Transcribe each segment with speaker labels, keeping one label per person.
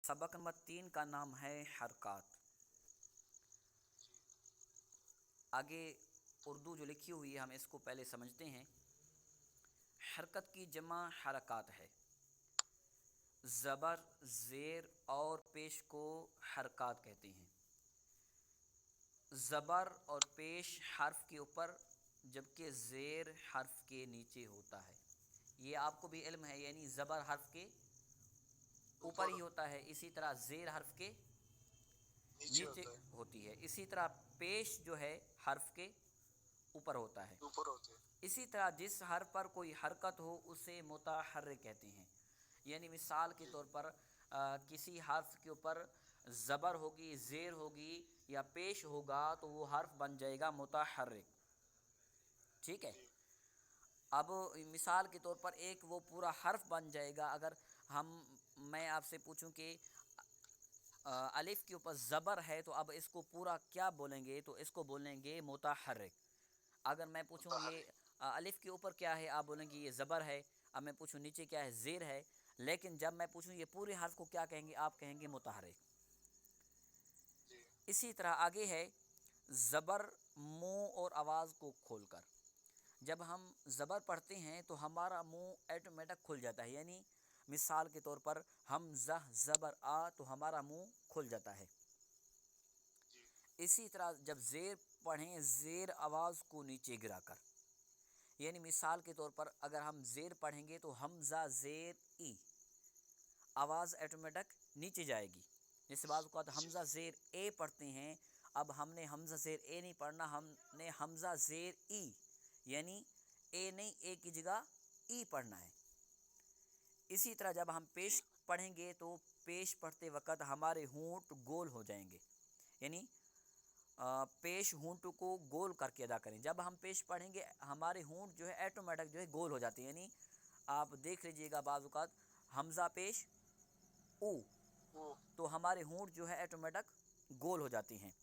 Speaker 1: सबक नंबर 3 का नाम है हरकत। आगे उर्दू जो लिखी हुई है हम इसको पहले समझते हैं। हरकत की जमा हरकत है। ज़बर, ज़ेर और पेश को हरकत कहते हैं। ज़बर और पेश हर्फ के ऊपर जबकि ज़ेर हर्फ के नीचे होता है। ये आपको भी इल्म है, यानी ज़बर हर्फ के ऊपर ही होता है, इसी तरह ज़ेर हर्फ के नीचे होती है। इसी तरह पेश जो है हर्फ के ऊपर होता है। इसी तरह जिस हर्फ पर कोई हरकत हो उसे मुतहर्रिक कहते हैं। यानी मिसाल के तौर पर किसी हर्फ के ऊपर ज़बर होगी, ज़ेर होगी या पेश होगा तो वो हर्फ बन जाएगा मुतहर्रिक। ठीक है। अब मिसाल के तौर पर एक वो पूरा हर्फ बन जाएगा। अगर मैं आपसे पूछूं कि अलिफ के ऊपर ज़बर है तो अब इसको पूरा क्या बोलेंगे, तो इसको बोलेंगे मुतहर्रिक। अगर मैं पूछूं ये अलिफ के ऊपर क्या है, आप बोलेंगे ये ज़बर है। अब मैं पूछूं नीचे क्या है, ज़ेर है। लेकिन जब मैं पूछूं ये पूरे हर्फ को क्या कहेंगे, आप कहेंगे मुतहर्रिक। इसी तरह आगे है ज़बर मुंह और आवाज़ को खोलकर। जब हम ज़बर पढ़ते हैं तो हमारा मुंह ऑटोमेटिक खुल जाता है। यानी मिसाल के तौर पर हम ज़बर आ तो हमारा मुंह खुल जाता है। इसी तरह जब ज़ेर पढ़ें, ज़ेर आवाज़ को नीचे गिराकर। यानी मिसाल के तौर पर अगर हम ज़ेर पढ़ेंगे तो हमज़ा ज़ेर ई, आवाज़ ऑटोमेटिक नीचे जाएगी। जैसे बात को हमज़ा ज़ेर ए पढ़ते हैं, अब हमने हमज़ा ज़ेर ए नहीं पढ़ना, हमने हमज़ा ज़ेर ई, यानी ए नहीं, ए की जगह ई पढ़ना है। इसी तरह जब हम पेश पढ़ेंगे तो पेश पढ़ते वक़्त हमारे होंठ गोल हो जाएंगे। यानी पेश होंठ को गोल करके अदा करें। जब हम पेश पढ़ेंगे हमारे होंठ जो है ऑटोमेटिक जो है गोल हो जाते हैं। यानी आप देख लीजिएगा बाज़ औक़ात हमज़ा पेश ऊ तो हमारे होंठ जो है ऑटोमेटिक गोल हो जाती हैं।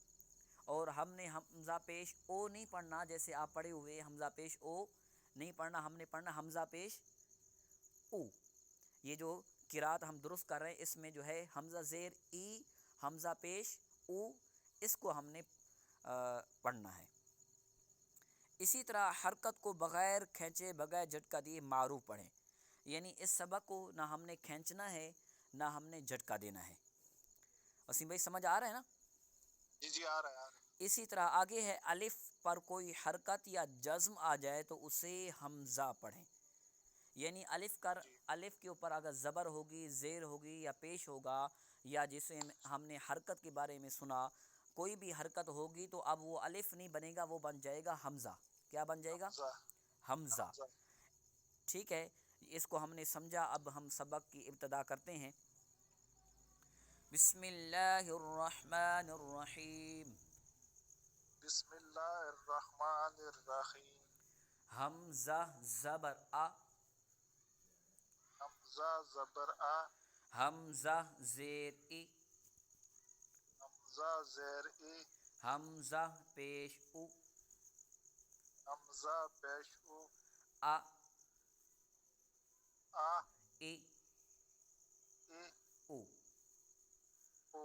Speaker 1: और हमने हमज़ा पेश ओ नहीं पढ़ना, जैसे आप पढ़े हुए हमज़ा पेश ओ नहीं पढ़ना, हमने पढ़ना हमज़ा पेश ऊ। ये जो किरात हम दुरुस्त कर रहे हैं इसमें जो है हमज़ा ज़ेर ई, हमज़ा पेश ऊ, इसको हमने पढ़ना है। इसी तरह हरकत को बग़ैर खींचे, बग़ैर झटका दिए मारूफ पढ़ें। यानी इस सबक को ना हमने खींचना है ना हमने झटका देना है। वसीम भाई समझ आ रहा है ना?
Speaker 2: जी आ रहा है।
Speaker 1: इसी तरह आगे है अलिफ पर कोई हरकत या जज़्म आ जाए तो उसे हमज़ा पढ़ें। यानी अलिफ के ऊपर अगर ज़बर होगी, ज़ेर होगी या पेश होगा, या जिसे हमने हरकत के बारे में सुना, कोई भी हरकत होगी तो अब वो अलिफ नहीं बनेगा, वो बन जाएगा हमज़ा। क्या बन जाएगा? हमज़ा। ठीक है, इसको हमने समझा। अब हम सबक की इब्तिदा करते हैं। बिस्मिल्लाहिर्रहमानिर्रहीम।
Speaker 2: बिस्मिल्लाहिर्रहमानिर्रहीम।
Speaker 1: हमज़ा ज़बर आ,
Speaker 2: हमज़ा ज़बर आ,
Speaker 1: हमज़ा ज़ेर ई,
Speaker 2: हमज़ा ज़ेर ई,
Speaker 1: हमज़ा पेश उ,
Speaker 2: हमज़ा पेश उ,
Speaker 1: आ
Speaker 2: आ
Speaker 1: ई
Speaker 2: ई
Speaker 1: उ।
Speaker 2: उ।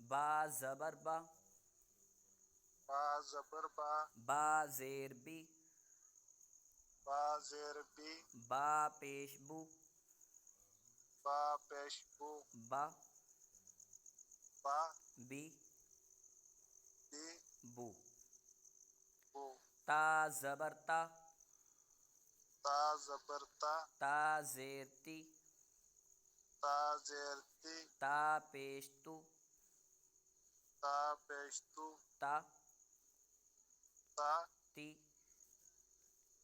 Speaker 1: बा ज़बर बा,
Speaker 2: बा ज़बर बा,
Speaker 1: बा ज़ेर बी,
Speaker 2: बा ज़ेर बी,
Speaker 1: बा पेश बू,
Speaker 2: बा पेश बू,
Speaker 1: बा
Speaker 2: बा
Speaker 1: बी
Speaker 2: बी
Speaker 1: बू।
Speaker 2: बू।
Speaker 1: ता ज़बर ता,
Speaker 2: ता ज़बर ता,
Speaker 1: ता ज़ेर ती,
Speaker 2: ता ज़ेर ती,
Speaker 1: ता पेश तू,
Speaker 2: ता पेश तू,
Speaker 1: ता
Speaker 2: ता
Speaker 1: ती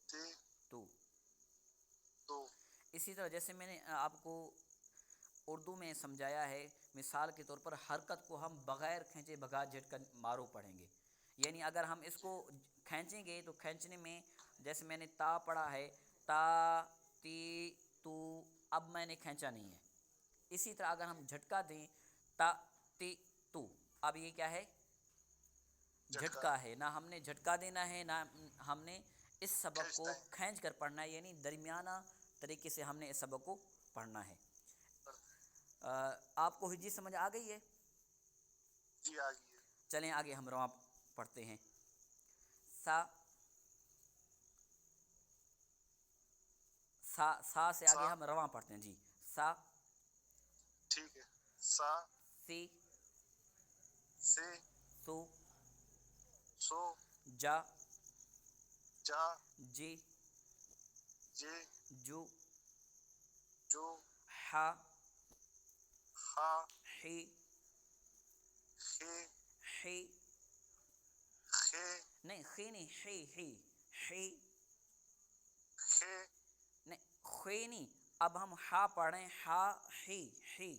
Speaker 2: ती
Speaker 1: तू।
Speaker 2: तू।
Speaker 1: इसी तरह जैसे मैंने आपको उर्दू में समझाया है, मिसाल के तौर पर हरकत को हम बग़ैर खींचे बग़ैर झटका मारो पढ़ेंगे। यानी अगर हम इसको खींचेंगे तो खींचने में जैसे मैंने ता पढ़ा है, ता ती तू, अब मैंने खींचा नहीं है। इसी तरह अगर हम झटका दें ता ती तू, अब ये क्या है? झटका है। ना हमने झटका देना है ना हमने इस सबक को खींच कर पढ़ना है। यानी दरमियाना तरीके से हमने इस सबक को पढ़ना है। آپ کو ہجی سمجھ آ گئی ہے؟
Speaker 2: جی آگے.
Speaker 1: چلیں آگے ہم رواں پڑھتے ہیں. سا سا سے آگے
Speaker 2: سا.
Speaker 1: ہم رواں پڑھتے ہیں. جی سا.
Speaker 2: ٹھیک ہے. سا.
Speaker 1: سی.
Speaker 2: سے.
Speaker 1: سو.
Speaker 2: سو.
Speaker 1: جا.
Speaker 2: جا.
Speaker 1: جی.
Speaker 2: جے.
Speaker 1: جو.
Speaker 2: جو.
Speaker 1: ہا.
Speaker 2: ہا.
Speaker 1: حی.
Speaker 2: خے.
Speaker 1: حی.
Speaker 2: خے.
Speaker 1: نہیں خی نہیں، حی حی حی.
Speaker 2: خے.
Speaker 1: نہیں خوی نہیں، اب ہم ہا پڑھیں، ہا حی حی.